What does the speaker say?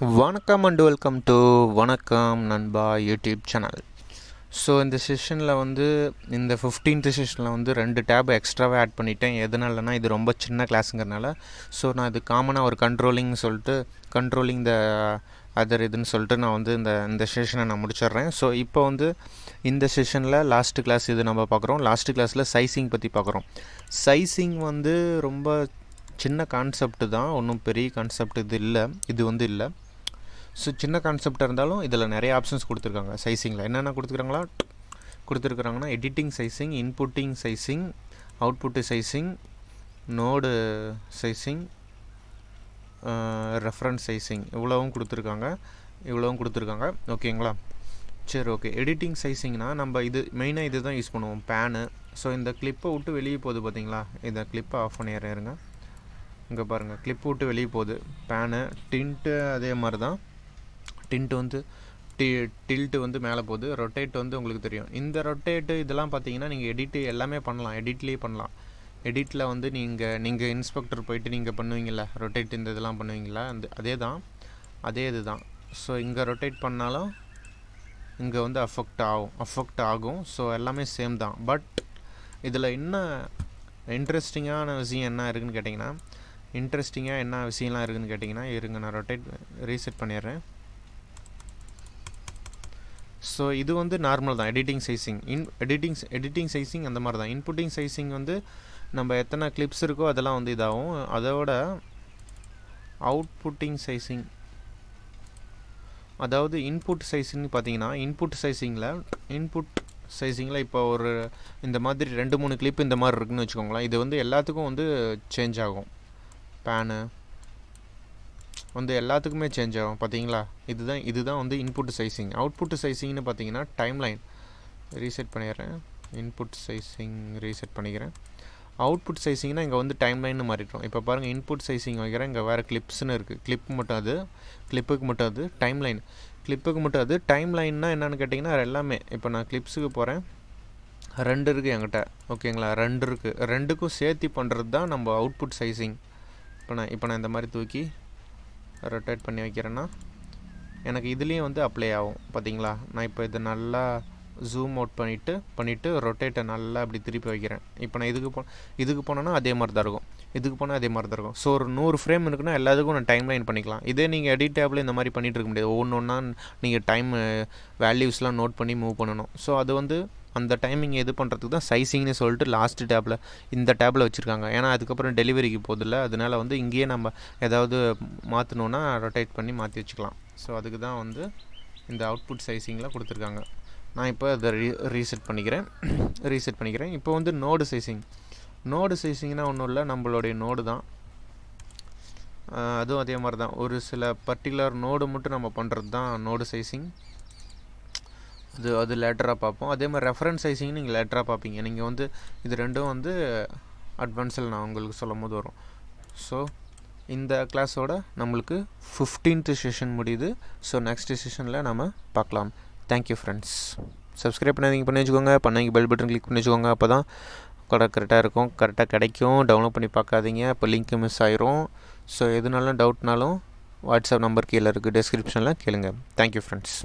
வணக்கம் and welcome to வணக்கம் நண்பா யூடியூப் சேனல். ஸோ இந்த செஷனில் இந்த 15th செஷனில் 2 டேப் எக்ஸ்ட்ராவே ஆட் பண்ணிட்டேன். எதனாலனா இது ரொம்ப சின்ன கிளாஸுங்கிறனால. ஸோ நான் இது காமனாக ஒரு கண்ட்ரோலிங் த அதர் இதுன்னு சொல்லிட்டு நான் இந்த செஷனை நான் முடிச்சிடுறேன். ஸோ இப்போ இந்த செஷனில் லாஸ்ட்டு கிளாஸ் இது நம்ம பார்க்குறோம். லாஸ்ட்டு கிளாஸில் சைஸிங் பற்றி பார்க்குறோம். சைஸிங் ரொம்ப சின்ன கான்செப்ட் தான், ஒன்றும் பெரிய கான்செப்ட் இது இல்லை. ஸோ சின்ன கான்செப்டாக இருந்தாலும் இதில் நிறைய ஆப்ஷன்ஸ் கொடுத்துருக்காங்க. சைஸிங்கில் என்னென்ன கொடுத்துருக்குறாங்கன்னா editing sizing, inputting sizing, output sizing, node sizing, reference sizing இவ்வளவும் கொடுத்துருக்காங்க. ஓகேங்களா? சரி, ஓகே. எடிட்டிங் சைஸிங்னால் நம்ம மெயினாக இது தான் யூஸ் பண்ணுவோம், பேனு. ஸோ இந்த கிளிப்பை விட்டு வெளியே போகுது பார்த்தீங்களா, இந்த கிளிப்பை ஆஃப் பண்ணிடுறேங்க. இங்கே பாருங்கள், கிளிப்பு விட்டு வெளியே போகுது பேனு. டிண்ட்டு அதே மாதிரி தான். டில்ட்டு டில்ட்டு மேலே போகுது. ரொட்டேட் உங்களுக்கு தெரியும். இந்த ரொட்டேட்டு இதெல்லாம் பார்த்தீங்கன்னா நீங்கள் எல்லாமே பண்ணலாம், எடிட்லேயே பண்ணலாம். எடிட்டில் நீங்கள் இன்ஸ்பெக்டர் போயிட்டு நீங்கள் பண்ணுவீங்களா, ரொட்டேட் இந்த இதெல்லாம் பண்ணுவீங்களா, அதே இது தான். ஸோ இங்கே ரொட்டேட் பண்ணாலும் இங்கே அஃபெக்ட் ஆகும். ஸோ எல்லாமே சேம் தான். பட் இதில் என்ன இன்ட்ரெஸ்டிங்கான விஷயம் என்ன இருக்குதுன்னு கேட்டிங்கன்னா, இருங்க நான் ரீசெட் பண்ணிடுறேன். ஸோ இது நார்மல் தான், எடிட்டிங் சைஸிங். எடிட்டிங் சைஸிங் அந்த மாதிரி தான். இன்புட்டிங் சைஸிங் நம்ம எத்தனை கிளிப்ஸ் இருக்கோ அதெல்லாம் இதாகும். அதோட அவுட்புட்டிங் சைஸிங், அதாவது இன்புட் சைஸிங்னு பார்த்தீங்கன்னா, இன்புட் சைஸிங்கில் இப்போ ஒரு இந்த மாதிரி 2-3 கிளிப் இந்த மாதிரி இருக்குதுன்னு வச்சுக்கோங்களேன். இது எல்லாத்துக்கும் சேஞ்ச் ஆகும். பேனு எல்லாத்துக்குமே சேஞ்ச் ஆகும் பார்த்தீங்களா. இதுதான் இன்புட் சைஸிங். அவுட்புட் சைஸிங்னு பார்த்தீங்கன்னா டைம்லைன் ரீசெட் பண்ணிடுறேன். இன்புட் சைஸிங் ரீசெட் பண்ணிக்கிறேன். அவுட்புட் சைஸிங்னா இங்கே டைம்லைன்னு மாறிட்டோம். இப்போ பாருங்கள், இன்புட் சைஸிங் வைக்கிறேன், இங்கே வேறு கிளிப்ஸ்னு இருக்குது. கிளிப்புக்கு மட்டும் அது டைம்லைன்னா என்னென்னு கேட்டிங்கன்னா எல்லாமே. இப்போ நான் கிளிப்ஸுக்கு போகிறேன், 2 இருக்குது என்கிட்ட. ஓகேங்களா, 2 இருக்குது. 2க்கும் சேர்த்து பண்ணுறது தான் நம்ம அவுட்புட் சைஸிங். இப்போ நான் இந்த மாதிரி தூக்கி ரொட்டேட் பண்ணி வைக்கிறேன்னா எனக்கு இதுலேயும் அப்ளை ஆகும் பார்த்தீங்களா. நான் இப்போ இதை நல்லா ஜூம் அவுட் பண்ணிவிட்டு ரொட்டேட்டை நல்லா அப்படி திருப்பி வைக்கிறேன். இப்போ நான் இதுக்கு போனேன்னா அதே மாதிரி தான் இருக்கும், இதுக்கு போனால் அதே மாதிரி தான் இருக்கும். ஸோ ஒரு 100 ஃப்ரேம் இருக்குன்னா எல்லாத்துக்கும் நான் டைம்லைன் பண்ணிக்கலாம். இதே நீங்கள் எடிட் டேபிள் இந்த மாதிரி பண்ணிகிட்டு இருக்க முடியாது. ஒவ்வொன்றா நீங்கள் டைம் வேல்யூஸ்லாம் நோட் பண்ணி மூவ் பண்ணணும். ஸோ அது அந்த டைமிங் இது பண்ணுறதுக்கு தான் சைஸிங்னு சொல்லிட்டு லாஸ்ட் இந்த டேப்பில் வச்சுருக்காங்க. ஏன்னா அதுக்கப்புறம் டெலிவரிக்கு போதில்ல, அதனால் இங்கேயே நம்ம ஏதாவது மாற்றணுன்னா ரொட்டேட் பண்ணி மாற்றி வச்சுக்கலாம். ஸோ அதுக்கு தான் இந்த அவுட்புட் சைஸிங்கில் கொடுத்துருக்காங்க. நான் இப்போ அதை ரீசெட் பண்ணிக்கிறேன். இப்போ நோடு சைஸிங்னா ஒன்றும் இல்லை, நம்மளுடைய நோடு தான். அதுவும் அதே மாதிரி தான். ஒரு சில பர்டிகுலர் நோடு மட்டும் நம்ம பண்ணுறது தான் நோடு சைஸிங். அது லேட்டராக பார்ப்போம். அதே மாதிரி ரெஃபரன்ஸ் சைஸிங் நீங்கள் லேட்டராக பார்ப்பீங்க. நீங்கள் இது ரெண்டும் அட்வான்ஸில் நான் உங்களுக்கு சொல்லும் போது வரும். ஸோ இந்த கிளாஸோட நம்மளுக்கு 15th செஷன் முடியுது. ஸோ நெக்ஸ்ட் செஷனில் நம்ம பார்க்கலாம். Thank you friends. சப்ஸ்கிரைப் பண்ணி வச்சுக்கோங்க. பெல் பட்டன் கிளிக் பண்ணி வச்சுக்கோங்க. அப்போ தான் கரெக்டாக கிடைக்கும். டவுன்லோட் பண்ணி பார்க்காதீங்க, இப்போ லிங்க் மிஸ் ஆயிரும். ஸோ எதுனாலும் டவுட்னாலும் வாட்ஸ்அப் நம்பர் கீழே இருக்குது, டிஸ்கிரிப்ஷனில் கேளுங்க. Thank you friends.